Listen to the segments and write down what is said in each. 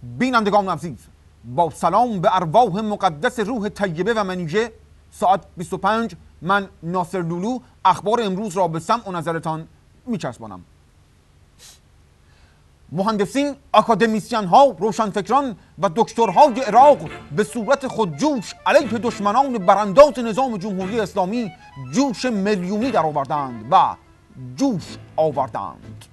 بینندگان عزیز، با سلام به ارواح مقدس روح طیبه و منیژه، ساعت 25 من ناصر لولو اخبار امروز را به سمع و نظرتان میچسبانم. مهندسین، اکادمیسین ها، روشنفکران و دکترهای عراق به صورت خودجوش علیه دشمنان برانداز نظام جمهوری اسلامی جوش میلیونی در آوردند و جوش آوردند.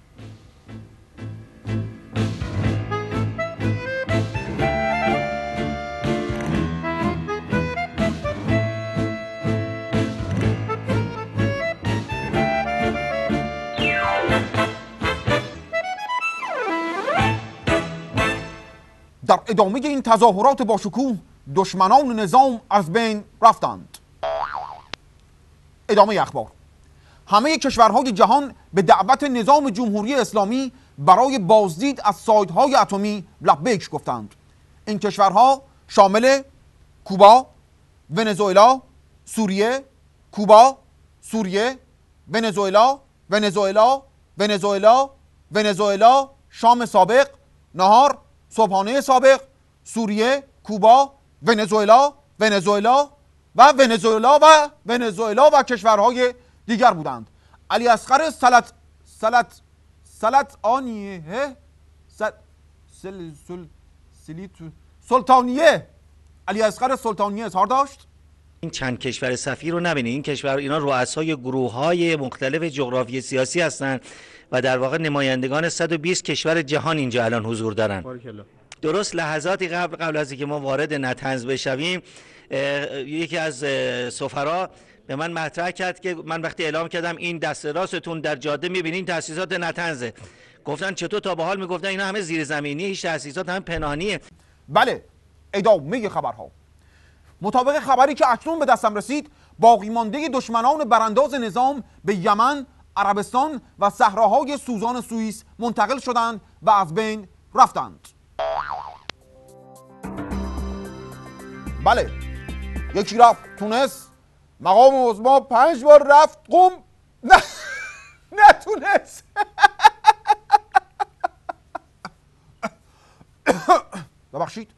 در ادامه این تظاهرات باشکوه دشمنان نظام از بین رفتند. ادامه اخبار. همه کشورهای جهان به دعوت نظام جمهوری اسلامی برای بازدید از سایدهای اتمی لبیک گفتند. این کشورها شامل کوبا، ونزوئلا، سوریه، کوبا، سوریه، ونزوئلا، ونزوئلا، ونزوئلا، ونزوئلا، شام سابق، نهار، صبحانه سابق، سوریه، کوبا، ونزوئلا، ونزوئلا و ونزوئلا و ونزوئلا و کشورهای دیگر بودند. علی اصغر سلطانیه علی اصغر سلطانیه اظهار داشت. این چند کشور سفیر رو نبینید، این کشور اینا رؤسای گروه‌های مختلف جغرافی سیاسی هستند و در واقع نمایندگان 120 کشور جهان اینجا الان حضور دارن. درست لحظاتی قبل از اینکه ما وارد نطنز بشویم، یکی از سفرا به من مطرح کرد که من وقتی اعلام کردم این دست راستتون در جاده می‌بینین تأسیسات نطنزه، گفتن چطور؟ تا به حال میگفتن اینا همه زیرزمینی، هیچ تأسیسات هم پنهانیه. بله، ادامه خبرها. مطابق خبری که اکنون به دستم رسید، باقی مانده دشمنان برانداز نظام به یمن، عربستان و صحراهای سوزان سوئیس منتقل شدند و از بین رفتند. بله، یکی رفت تونس، مقام عظما 5 بار رفت قم، نتونست. ببخشید.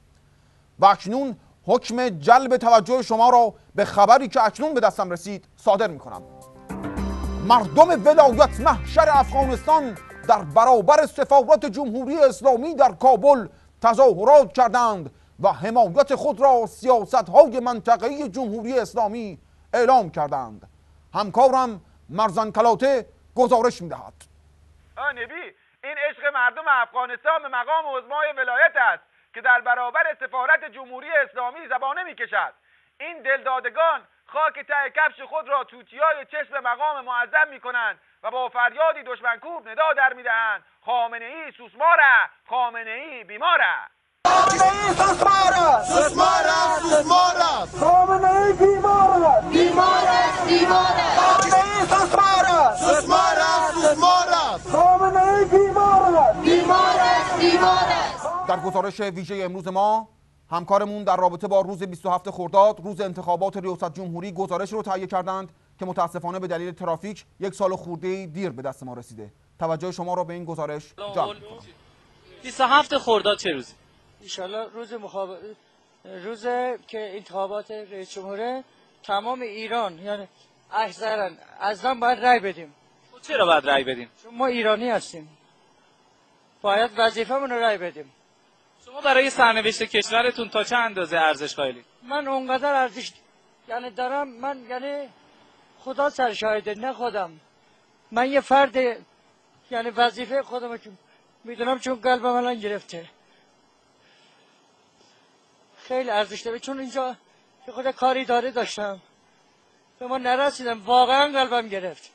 و اکنون حکم جلب توجه شما را به خبری که اکنون به دستم رسید صادر می کنم. مردم ولایت محشر افغانستان در برابر سفارت جمهوری اسلامی در کابل تظاهرات کردند و حمایت خود را سیاست‌های منطقه‌ای جمهوری اسلامی اعلام کردند. همکارم مرزن کلاته گزارش می‌دهد. نبی، این عشق مردم افغانستان به مقام عظمای ولایت است که در برابر سفارت جمهوری اسلامی زبانه می‌کشد. این دلدادگان خاک ته کفش خود را توتیای چشم مقام معظم می‌کنند و با فریادی دشمنکوب ندا در می‌دهند: خامنه‌ای سوسماره، خامنه‌ای بیماره. خامنه‌ای سوسماره، سوسماره، سوسماره. خامنه‌ای بیماره، بیماره، بیماره. خامنه‌ای سوسماره، سوسماره، سوسماره. خامنه‌ای بیماره، بیماره، بیماره. در گزارش ویژه امروز ما، همکارمون در رابطه با روز 27 خرداد، روز انتخابات ریاست جمهوری، گزارش رو تهیه کردند که متاسفانه به دلیل ترافیک 1 سال خورده دیر به دست ما رسیده. توجه شما را به این گزارش جلب می‌کنم. 27 خرداد چه روزی؟ انشالله روز که انتخابات رئیس جمهوره تمام ایران، یعنی اکثرا ازن باید رای بدیم. چرا باید رای بدیم؟ چون ما ایرانی هستیم، باید وظیفه‌مون رو رای بدیم. شما برای سرنوشت کشورتون تا چه اندازه ارزش قائلید؟ من اونقدر ارزش دارم، من خدا سرشاهده، نه خودم. من یه فرد، وظیفه خودم که میدونم، چون قلبم الان گرفته. خیلی ارزش داره، چون اینجا که خود کاری داشتم به ما نرسیدم، واقعا قلبم گرفت.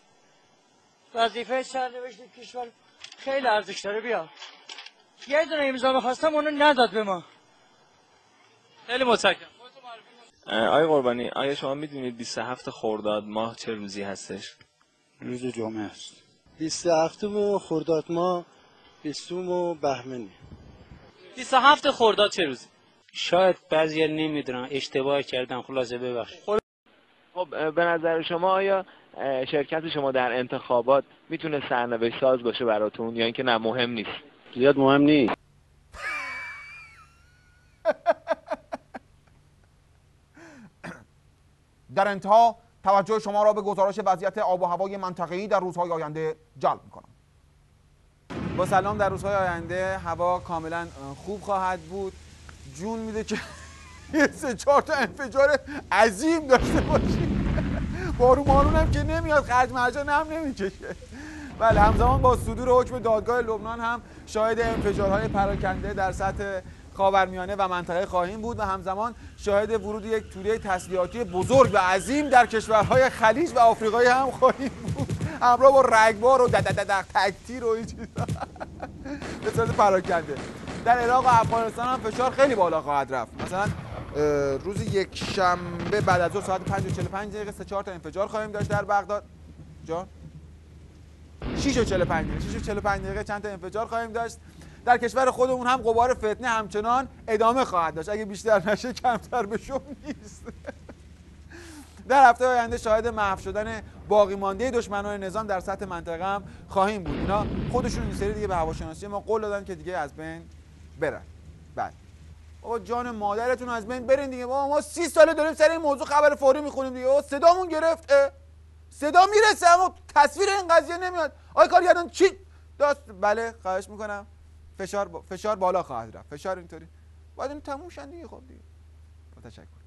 وظیفه سرنوشت کشور خیلی ارزش داره. بیا یه دونه امضا می‌خواستم، اونو نداد به ما. خیلی متشکرم. آقای قربانی، آیا شما میدونید 27 خرداد ماه چه روزی هستش؟ روز جمعه است. 27 خرداد ماه 20 بهمنی. 27 خرداد چه روزی؟ شاید بعضیا نمیدونن، اشتباه کردن، خلاصه ببخشید. خب به نظر شما آیا شرکت شما در انتخابات میتونه سرنوشت ساز باشه براتون، یا اینکه نه مهم نیست؟ زیاد مهم نیست. در انتها توجه شما را به گزارش وضعیت آب و هوای منطقه‌ای در روزهای آینده جلب می‌کنم. با سلام، در روزهای آینده هوا کاملا خوب خواهد بود. جون میده که 3-4 تا انفجار عظیم داشته باشیم. بارون هم که نمیاد، خرج مرجان هم نمیکشه. بله، همزمان با صدور حکم دادگاه لبنان هم شاهد انفجارهای پراکنده در سطح خاورمیانه و منطقه خواهیم بود و همزمان شاهد ورود یک توده تسلیحاتی بزرگ و عظیم در کشورهای خلیج و آفریقایی هم خواهیم بود، همراه با رگبار و تکتیر و این چیزا به صورت پراکنده. در عراق و افغانستان هم فشار خیلی بالا خواهد رفت. مثلا روز یک شنبه بعد از ظهر ساعت 5:45 3-4 تا انفجار خواهیم داشت در بغداد. جان 6:45 چند تا انفجار خواهیم داشت. در کشور خودمون هم غبار فتنه همچنان ادامه خواهد داشت، اگه بیشتر نشه کمتر بشه نیست. در هفته آینده شاهد محو شدن باقی مانده دشمنان نظام در سطح منطقه هم خواهیم بود. اینا خودشون این سری دیگه به هواشناسی ما قول دادن که دیگه از بین برن. بعد بابا جان مادرتون از بین برین دیگه. بابا ما 30 ساله داریم سر این موضوع خبر فوری میخونیم دیگه. بابا صدامون گرفت، صدا میرسه اما تصویر این قضیه نمیاد. آقای کارگردان چی داست؟ بله خواهش میکنم. فشار بالا خواهد رفت. فشار اینطوری باید این تموم شن دیگه. خب دیگه تشکر.